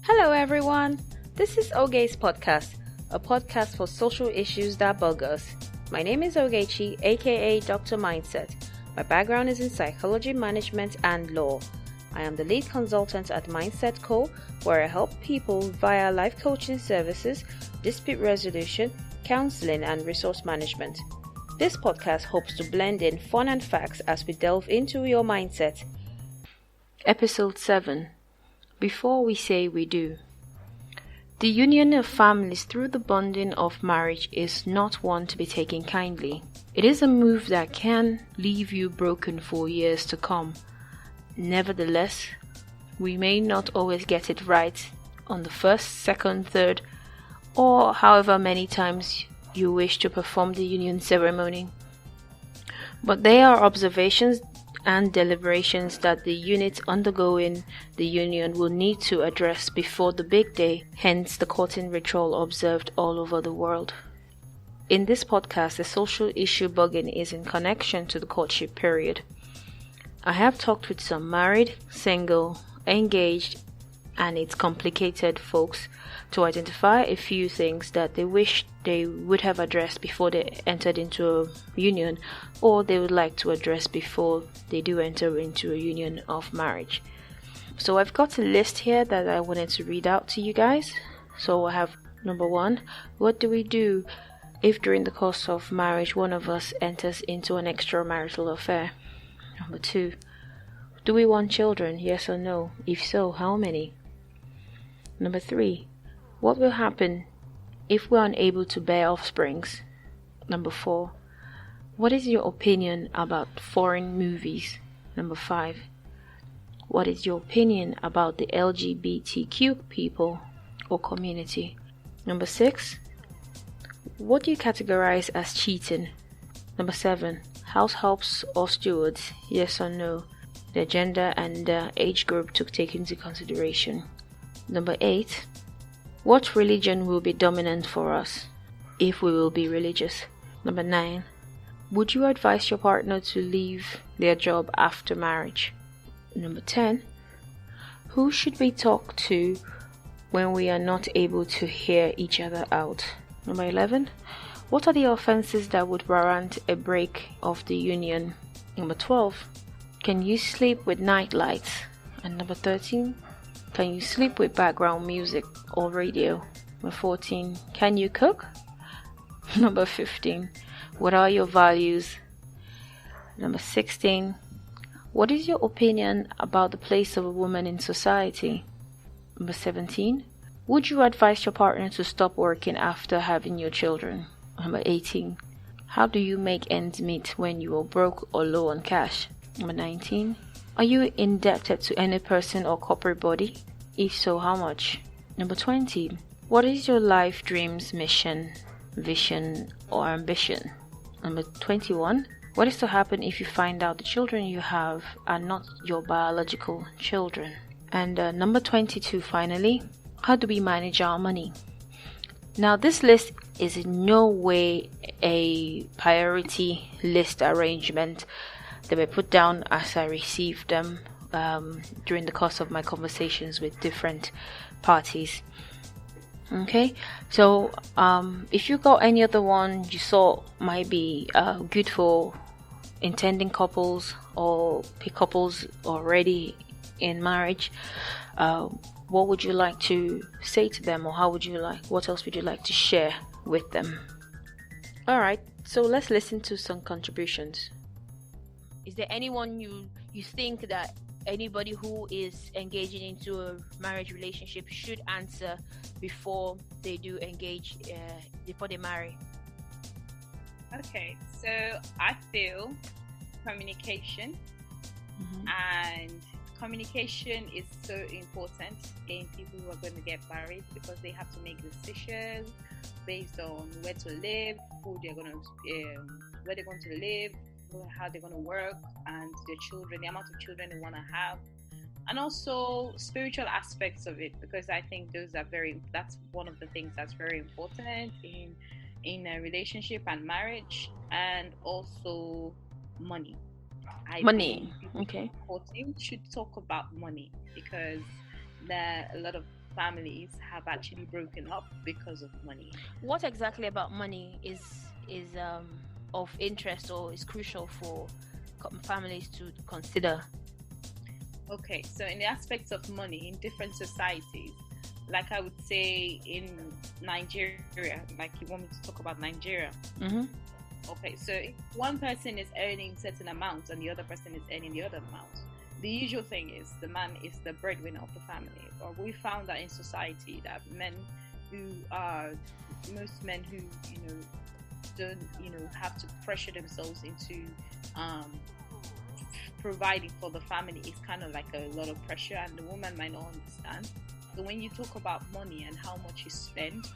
Hello everyone, this is Oge's podcast, a podcast for social issues that bug us. My name is Ogechi, aka Dr. Mindset. My background is in psychology management and law. I am the lead consultant at Mindset Co, where I help people via life coaching services, dispute resolution, counseling, and resource management. This podcast hopes to blend in fun and facts as we delve into your mindset. Episode 7. Before we say we do. The union of families through the bonding of marriage is not one to be taken kindly. It is a move that can leave you broken for years to come. Nevertheless, we may not always get it right on the first, second, third, or however many times you wish to perform the union ceremony. But there are observations and deliberations that the unit undergoing the union will need to address before the big day, hence the courting ritual observed all over the world. In this podcast, the social issue bugging is in connection to the courtship period. I have talked with some married, single, engaged, and it's complicated folks to identify a few things that they wish they would have addressed before they entered into a union, or they would like to address before they do enter into a union of marriage. So I've got a list here that I wanted to read out to you guys. So I have number 1, what do we do if during the course of marriage one of us enters into an extramarital affair? Number 2, do we want children, yes or no? If so, how many? Number 3, what will happen if we're unable to bear offsprings? Number 4, what is your opinion about foreign movies? Number 5, what is your opinion about the LGBTQ people or community? Number 6, what do you categorize as cheating? Number 7, house helps or stewards, yes or no? Their gender and age group to take into consideration. Number 8, what religion will be dominant for us, if we will be religious? Number 9, would you advise your partner to leave their job after marriage? Number 10, who should we talk to when we are not able to hear each other out? Number 11, what are the offenses that would warrant a break of the union? Number 12, can you sleep with night lights? And number 13, can you sleep with background music or radio? Number 14, can you cook? Number 15, what are your values? Number 16, what is your opinion about the place of a woman in society? Number 17, would you advise your partner to stop working after having your children? Number 18, how do you make ends meet when you are broke or low on cash? Number 19, are you indebted to any person or corporate body? If so, how much? Number 20, what is your life dreams, mission, vision, or ambition? Number 21, what is to happen if you find out the children you have are not your biological children? And number 22, finally, how do we manage our money? Now, this list is in no way a priority list arrangement. They were put down as I received them during the course of my conversations with different parties. Okay, so if you got any other one you saw might be good for intending couples or couples already in marriage, what would you like to say to them, or what else would you like to share with them? Alright, so let's listen to some contributions. Is there anyone you think that anybody who is engaging into a marriage relationship should answer before they do engage, before they marry? Okay, so I feel communication, and communication is so important in people who are going to get married, because they have to make decisions based on where to live, where they're going to live, how they're going to work, and their children, the amount of children they want to have, and also spiritual aspects of it, because I think that's one of the things that's very important in a relationship and marriage. And also money. Money, okay. Courting should talk about money, because there are a lot of families have actually broken up because of money. What exactly about money is of interest or is crucial for families to consider? Okay, so in the aspects of money in different societies, like I would say in Nigeria, like you want me to talk about Nigeria. Mm-hmm. Okay, so if one person is earning certain amount and the other person is earning the other amount, the usual thing is the man is the breadwinner of the family. Or we found that in society that most men who don't have to pressure themselves into providing for the family is kind of like a lot of pressure, and the woman might not understand. So when you talk about money and how much you spend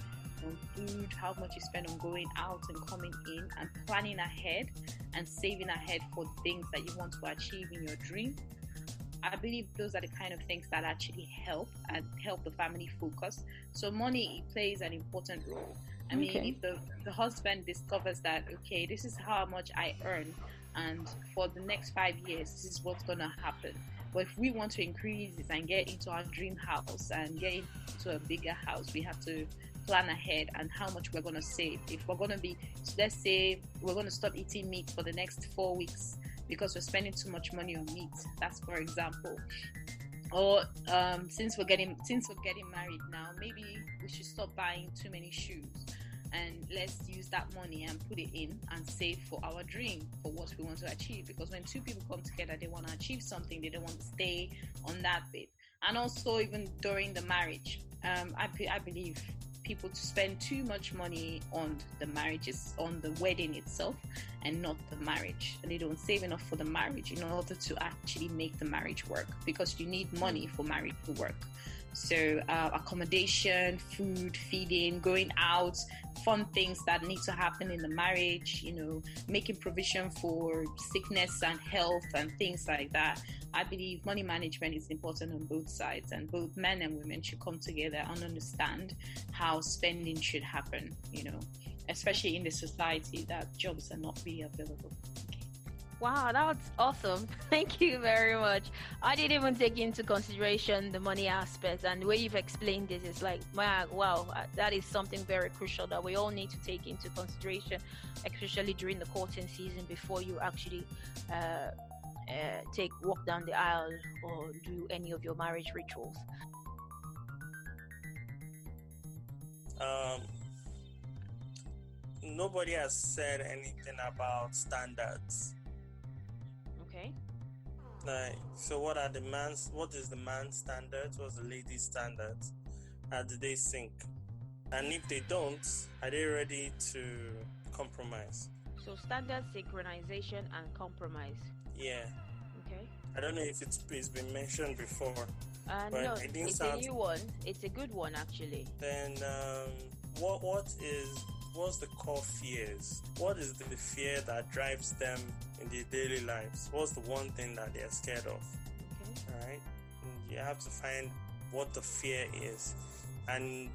on food, how much you spend on going out and coming in and planning ahead and saving ahead for things that you want to achieve in your dream, I believe those are the kind of things that actually help the family focus. So money plays an important role. I mean, if the husband discovers that, okay, this is how much I earn, and for the next 5 years, this is what's going to happen. But if we want to increase this and get into our dream house and get into a bigger house, we have to plan ahead and how much we're going to save. If we're going to let's say we're going to stop eating meat for the next 4 weeks because we're spending too much money on meat. That's for example. Or since we're getting married now, maybe we should stop buying too many shoes and let's use that money and put it in and save for our dream, for what we want to achieve. Because when two people come together, they want to achieve something, they don't want to stay on that bit. And also even during the marriage, I believe people to spend too much money on the marriages, on the wedding itself, and not the marriage. And they don't save enough for the marriage in order to actually make the marriage work, because you need money for marriage to work. So accommodation, food, feeding, going out, fun things that need to happen in the marriage, making provision for sickness and health and things like that. I believe money management is important on both sides, and both men and women should come together and understand how spending should happen, especially in the society that jobs are not really available. Wow, that's awesome. Thank you very much. I didn't even take into consideration the money aspect, and the way you've explained this is like, wow, that is something very crucial that we all need to take into consideration, especially during the courting season before you actually walk down the aisle or do any of your marriage rituals. Nobody has said anything about standards. Okay. So what is the man's standards? What's the lady's standards? How do they sync? And if they don't, are they ready to compromise? So standard, synchronization, and compromise. Yeah. Okay. I don't know if it's been mentioned before. But no, it's a new one. It's a good one, actually. Then what's the core fears? What is the fear that drives them in their daily lives? What's the one thing that they're scared of? Okay. All right. And you have to find what the fear is. And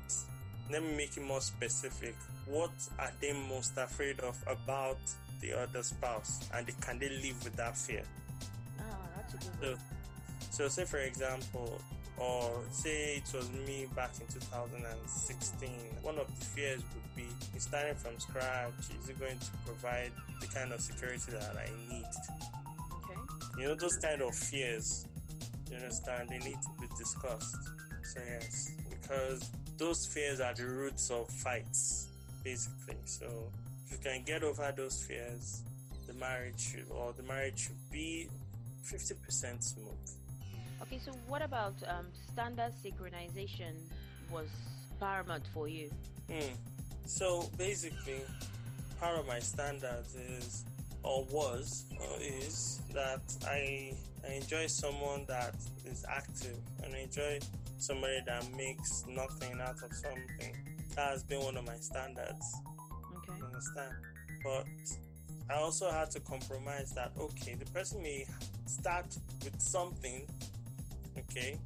let me make it more specific. What are they most afraid of about the other spouse? And can they live with that fear? That's a good one. So say for example, or say it was me back in 2016, one of the fears would be, starting from scratch, is it going to provide the kind of security that I need? Okay. Those kind of fears, you understand, they need to be discussed. So yes, because those fears are the roots of fights, basically. So if you can get over those fears, the marriage should be 50% smooth. Okay, so what about standard synchronization was paramount for you? So basically, part of my standards is that I enjoy someone that is active, and I enjoy somebody that makes nothing out of something. That has been one of my standards. Okay. You understand? But I also had to compromise that, okay, the person may start with something. Okay,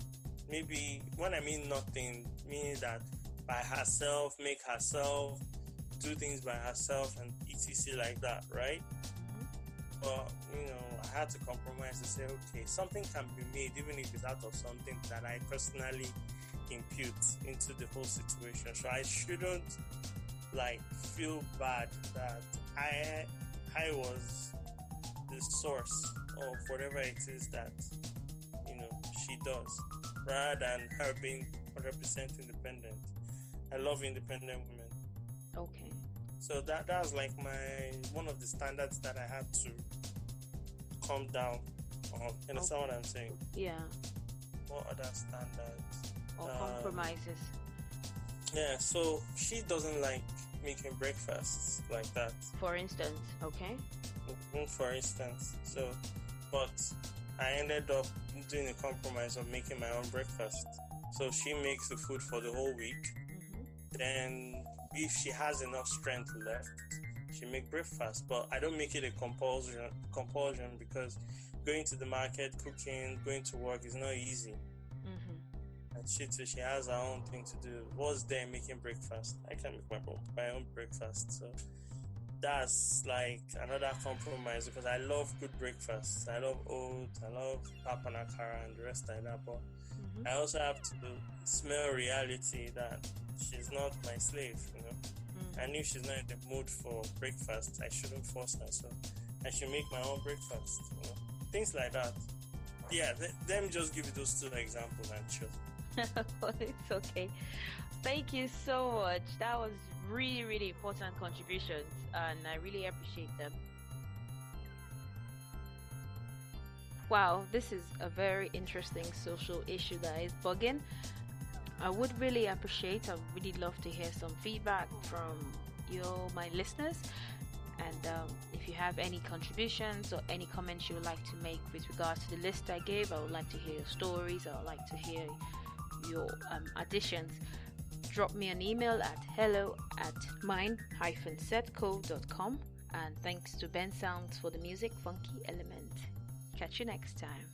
maybe when I mean nothing, meaning that by herself, make herself, do things by herself, and etc. like that, right? But, I had to compromise to say, okay, something can be made, even if it's out of something that I personally impute into the whole situation. So I shouldn't feel bad that I was the source of whatever it is that she does, rather than her being 100% independent. I love independent women. Okay. So that's one of the standards that I had to calm down on. You understand what I'm saying? Yeah. What other standards? Or compromises? Yeah, so she doesn't like making breakfasts like that. For instance, okay? For instance. So, but I ended up doing a compromise of making my own breakfast. So she makes the food for the whole week. Mm-hmm. Then if she has enough strength left, she make breakfast. But I don't make it a compulsion because going to the market, cooking, going to work is not easy. Mm-hmm. And she has her own thing to do. What's there making breakfast? I can make my own breakfast. So that's like another compromise because I love good breakfasts. I love oats, I love papa and akara and the rest like that. But I also have to smell reality that she's not my slave, And if she's not in the mood for breakfast, I shouldn't force her. So I should make my own breakfast, Things like that. Yeah, let me just give you those two examples and chill. It's okay. Thank you so much. That was really, really important contributions, and I really appreciate them. Wow, this is a very interesting social issue that is bugging. I would really appreciate, I'd really love to hear some feedback from my listeners. And if you have any contributions or any comments you would like to make with regards to the list I gave, I would like to hear your stories. I would like to hear your additions. Drop me an email at hello@mind-setco.com. And thanks to Ben Sounds for the music Funky Element. Catch you next time.